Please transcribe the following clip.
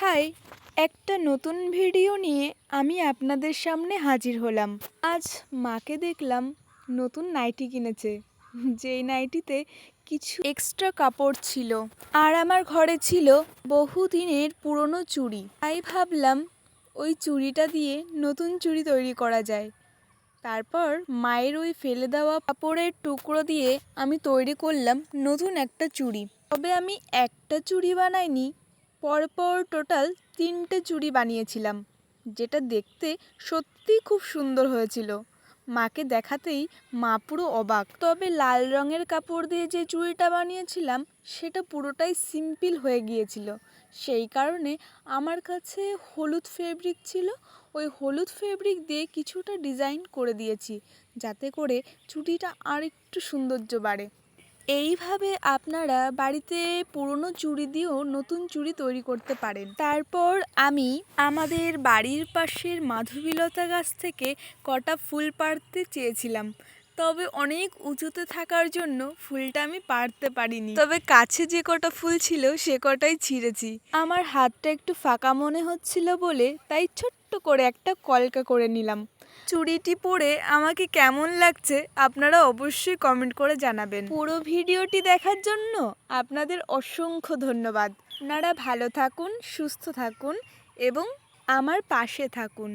High, একটা নতুন video নিয়ে আমি আপনাদের সামনে হাজির হলাম। আজ মাকে দেখলাম নতুন নাইটি কিনেছে, যেই নাইটিতে কিছু এক্সট্রা কাপড় ছিল, আর আমার ঘরে ছিল বহুদিনের পুরনো চুড়ি। তাই ভাবলাম ওই চুড়িটা দিয়ে নতুন চুড়ি তৈরি করা যায়। তারপর মায়ের ওই ফেলে দেওয়া কাপড়ের টুকরো দিয়ে আমি তৈরি করলাম নতুন একটা চুড়ি। তবে আমি একটা চুড়ি বানাইনি, পরপর টোটাল 3টে চুড়ি বানিয়েছিলাম, যেটা দেখতে সত্যিই খুব সুন্দর হয়েছিল। মাকে দেখাতেই মা পুরো অবাক। তবে লাল রঙের কাপড় দিয়ে যে চুড়িটা বানিয়েছিলাম সেটা পুরোটাই সিম্পল হয়ে গিয়েছিল। সেই কারণে আমার কাছে হলুদ ফেব্রিক ছিল, ওই হলুদ ফেব্রিক দিয়ে কিছুটা ডিজাইন করে দিয়েছি, যাতে করে চুড়িটা আর একটু সৌন্দর্য বাড়ে। এইভাবে আপনারা বাড়িতে পুরনো চুড়ি দিয়েও নতুন চুড়ি তৈরি করতে পারেন। তারপর আমি আমাদের বাড়ির পাশের মাধবীলতা গাছ থেকে কটা ফুল পাড়তে চেয়েছিলাম, তবে অনেক উঁচুতে থাকার জন্য ফুলটা আমি পাড়তে পারিনি। তবে কাছে যে কটা ফুল ছিল সে কটাই ছিঁড়েছি। আমার হাতটা একটু ফাঁকা মনে হচ্ছিল বলে তাই ছোট্ট করে একটা কলকা করে নিলাম। চুড়িটি পরে আমাকে কেমন লাগছে আপনারা অবশ্যই কমেন্ট করে জানাবেন। পুরো ভিডিওটি দেখার জন্য আপনাদের অসংখ্য ধন্যবাদ। আপনারা ভালো থাকুন, সুস্থ থাকুন এবং আমার পাশে থাকুন।